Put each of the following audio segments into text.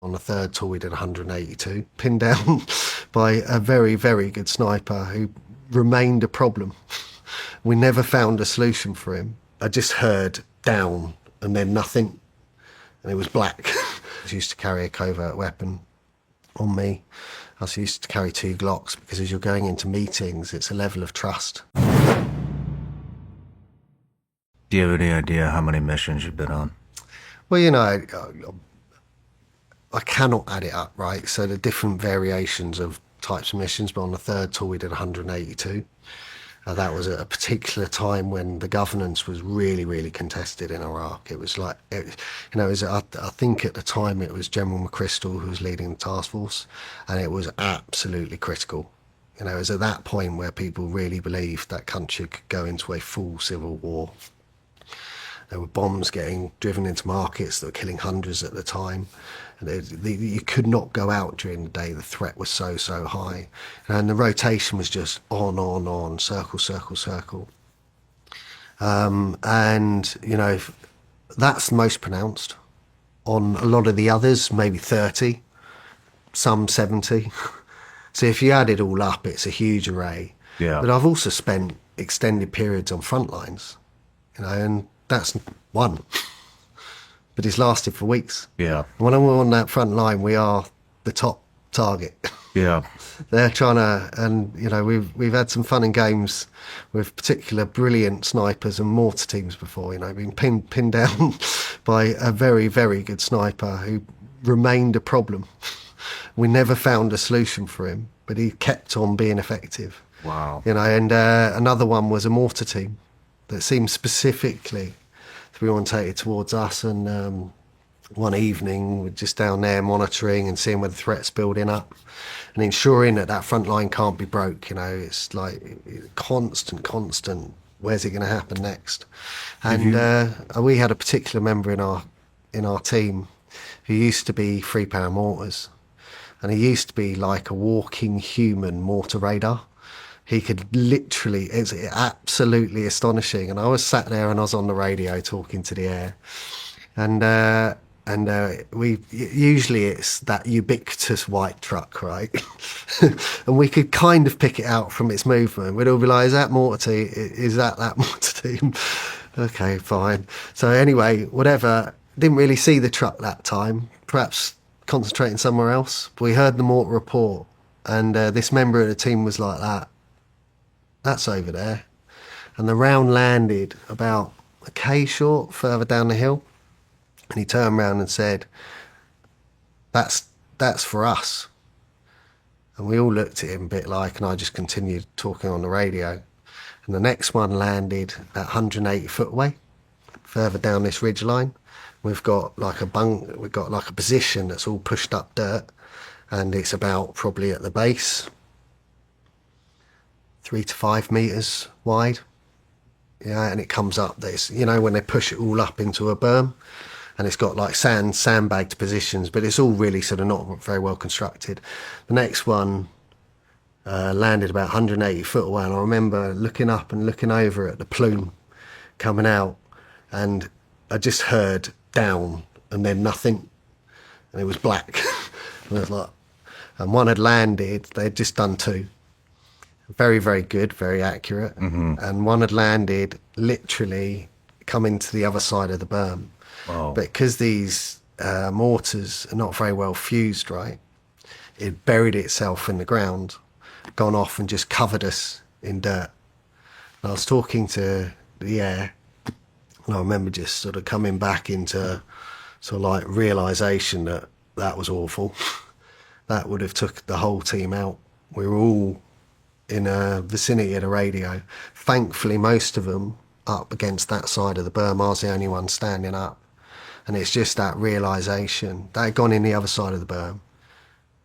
On the third tour, we did 182, pinned down by a very, very good sniper who remained a problem. We never found a solution for him. I just heard down and then nothing, and it was black. I used to carry a covert weapon on me. I also used to carry 2 Glocks because as you're going into meetings, it's a level of trust. Do you have any idea how many missions you've been on? Well, you know, I cannot add it up, right? So the different variations of types of missions, but on the third tour we did 182. That was at a particular time when the governance was really, really contested in Iraq. It was like, I think at the time it was General McChrystal who was leading the task force, and it was absolutely critical. It was at that point where people really believed that country could go into a full civil war. There were bombs getting driven into markets that were killing hundreds at the time. You could not go out during the day. The threat was so high. And the rotation was just on, circle, circle, circle. And, that's most pronounced. On a lot of the others, maybe 30, some 70. So if you add it all up, it's a huge array. Yeah. But I've also spent extended periods on front lines, and that's one. But it's lasted for weeks. Yeah. When I'm on that front line, we are the top target. Yeah. They're trying to, and we've had some fun and games with particular brilliant snipers and mortar teams before. Being pinned down by a very, very good sniper who remained a problem. We never found a solution for him, but he kept on being effective. Wow. And another one was a mortar team that seemed specifically to be orientated towards us. And one evening, we're just down there monitoring and seeing where the threat's building up and ensuring that front line can't be broke. It's like constant. Where's it going to happen next? And we had a particular member in our team who used to be 3-power mortars, and he used to be like a walking human mortar radar. He could literally, it's absolutely astonishing. And I was sat there and I was on the radio talking to the air. And we usually it's that ubiquitous white truck, right? And we could kind of pick it out from its movement. We'd all be like, is that mortar team? Is that mortar team? Okay, fine. So anyway, whatever. Didn't really see the truck that time, perhaps concentrating somewhere else. But we heard the mortar report, and this member of the team was like that. That's over there. And the round landed about a K short further down the hill. And he turned around and said, that's for us. And we all looked at him a bit like, and I just continued talking on the radio. And the next one landed at 180 foot away, further down this ridge line. We've got like a position that's all pushed up dirt, and it's about probably at the base 3 to 5 meters wide. Yeah, and it comes up this, when they push it all up into a berm, and it's got like sandbagged positions, but it's all really sort of not very well constructed. The next one landed about 180 foot away, and I remember looking up and looking over at the plume coming out, and I just heard down and then nothing, and it was black. And I was like, and one had landed, they'd just done 2. Very, very good, very accurate. Mm-hmm. And one had landed literally coming to the other side of the berm. Wow. But because these mortars are not very well fused, right, it buried itself in the ground, gone off and just covered us in dirt. And I was talking to the air, and I remember just sort of coming back into sort of like realisation that was awful. That would have took the whole team out. We were all in a vicinity of the radio. Thankfully, most of them up against that side of the berm. I was the only one standing up. And it's just that realisation. They had gone in the other side of the berm.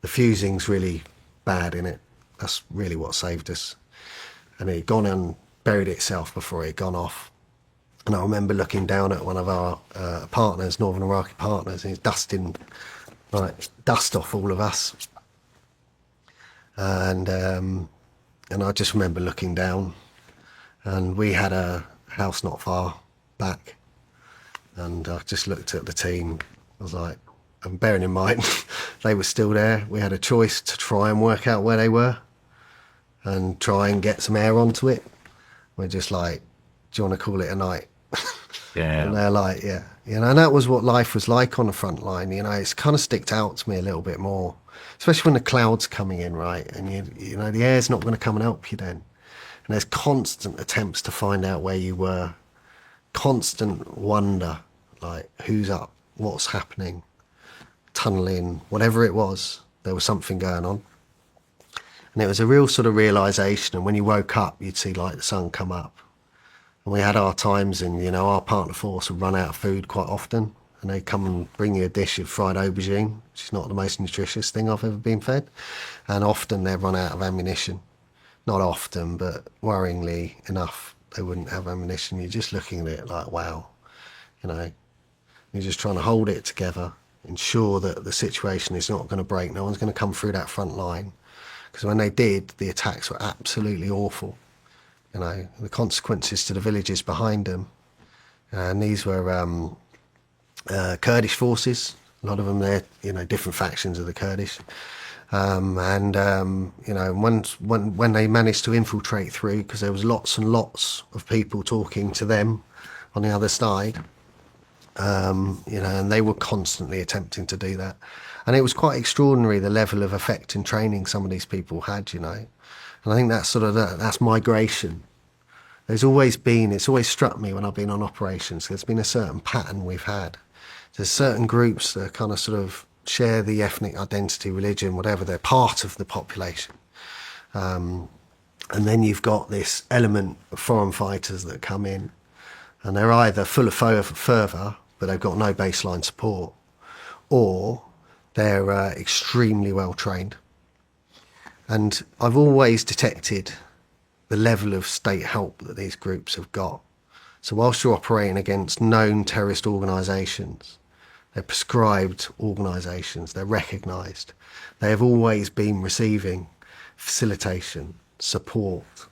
The fusing's really bad in it. That's really what saved us. And it had gone and buried itself before it had gone off. And I remember looking down at one of our partners, Northern Iraqi partners, and he's dusting dust off all of us. And I just remember looking down, and we had a house not far back, and I just looked at the team. I was like, and bearing in mind they were still there. We had a choice to try and work out where they were and try and get some air onto it. We're just like, do you want to call it a night? Yeah. And they're like, yeah. And that was what life was like on the front line. It's kind of sticked out to me a little bit more, especially when the cloud's coming in, right? And, the air's not going to come and help you then. And there's constant attempts to find out where you were, constant wonder, like who's up, what's happening, tunneling, whatever it was, there was something going on. And it was a real sort of realisation. And when you woke up, you'd see like the sun come up. And we had our times, and our partner force would run out of food quite often, and they'd come and bring you a dish of fried aubergine, which is not the most nutritious thing I've ever been fed. And often they'd run out of ammunition. Not often, but worryingly enough, they wouldn't have ammunition. You're just looking at it like, wow, you're just trying to hold it together, ensure that the situation is not going to break. No one's going to come through that front line, because when they did, the attacks were absolutely awful. The consequences to the villages behind them. And these were Kurdish forces. A lot of them, they're, different factions of the Kurdish. When they managed to infiltrate through, because there was lots and lots of people talking to them on the other side, and they were constantly attempting to do that. And it was quite extraordinary, the level of effect and training some of these people had, And I think that's that's migration. It's always struck me when I've been on operations, there's been a certain pattern we've had. There's certain groups that kind of sort of share the ethnic identity, religion, whatever, they're part of the population. And then you've got this element of foreign fighters that come in, and they're either full of fervour, but they've got no baseline support, or they're extremely well trained. And I've always detected the level of state help that these groups have got. So whilst you're operating against known terrorist organisations, they're prescribed organisations, they're recognised. They have always been receiving facilitation, support,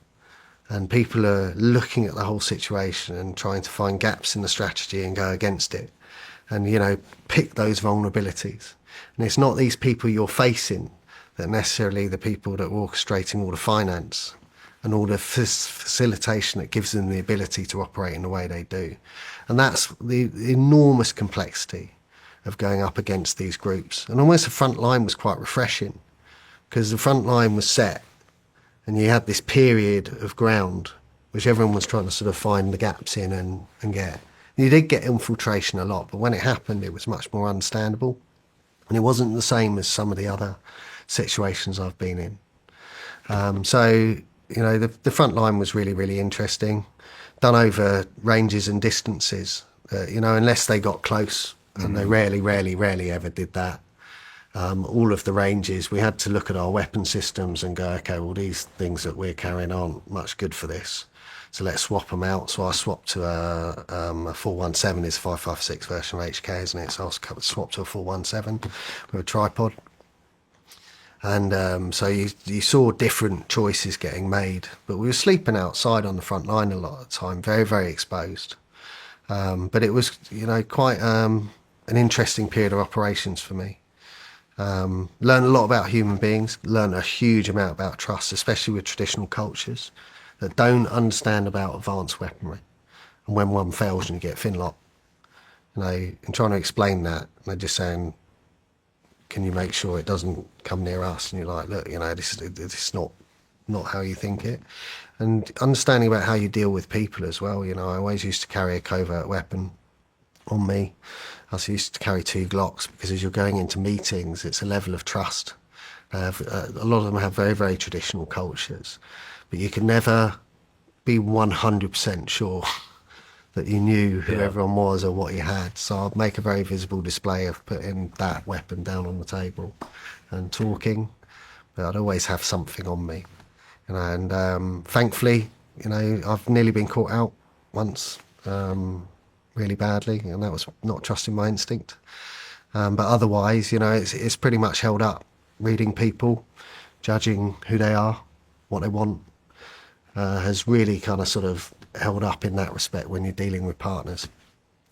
and people are looking at the whole situation and trying to find gaps in the strategy and go against it and, pick those vulnerabilities. And it's not these people you're facing that necessarily the people that are orchestrating all the finance and all the facilitation that gives them the ability to operate in the way they do. And that's the enormous complexity of going up against these groups. And almost the front line was quite refreshing, because the front line was set and you had this period of ground which everyone was trying to sort of find the gaps in and get. You did get infiltration a lot, but when it happened, it was much more understandable. And it wasn't the same as some of the other situations I've been in. The front line was really, really interesting, done over ranges and distances, unless they got close, and they rarely ever did that. All of the ranges, we had to look at our weapon systems and go, okay, well, these things that we're carrying aren't much good for this, so let's swap them out. So I swapped to a 417, is 5.56 version of HK, isn't it? So I swapped to a 417 with a tripod. And so you saw different choices getting made, but we were sleeping outside on the front line a lot of the time, very, very exposed. But it was, quite an interesting period of operations for me. Learned a lot about human beings, learned a huge amount about trust, especially with traditional cultures that don't understand about advanced weaponry. And when one fails and you get finlock, and trying to explain that, they're just saying, can you make sure it doesn't come near us? And you're like, look, this is not how you think it. And understanding about how you deal with people as well. I always used to carry a covert weapon on me. I also used to carry 2 Glocks, because as you're going into meetings, it's a level of trust. A lot of them have very, very traditional cultures, but you can never be 100% sure that you knew who everyone was or what you had. So I'd make a very visible display of putting that weapon down on the table and talking, but I'd always have something on me. And thankfully, I've nearly been caught out once, really badly, and that was not trusting my instinct. But otherwise, it's pretty much held up. Reading people, judging who they are, what they want, has really kind of sort of held up in that respect when you're dealing with partners.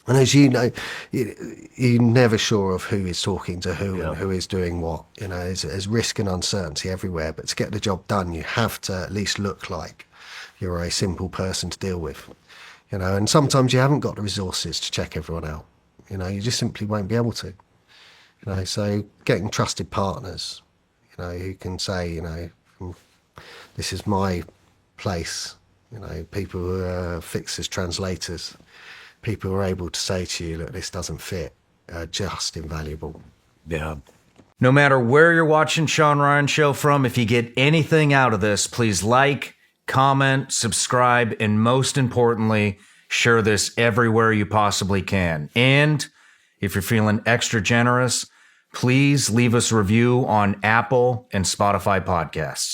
And as you know, you're never sure of who is talking to who Yeah. and who is doing what. You know, there's risk and uncertainty everywhere. But to get the job done, you have to at least look like you're a simple person to deal with. You know, and sometimes you haven't got the resources to check everyone out. You know, you just simply won't be able to. You know, so getting trusted partners, you know, who can say, you know, this is my place. You know, people who are fixers, translators, people who are able to say to you, look, this doesn't fit, are just invaluable. Yeah. No matter where you're watching Sean Ryan Show from, if you get anything out of this, please like, comment, subscribe, and most importantly, share this everywhere you possibly can. And if you're feeling extra generous, please leave us a review on Apple and Spotify podcasts.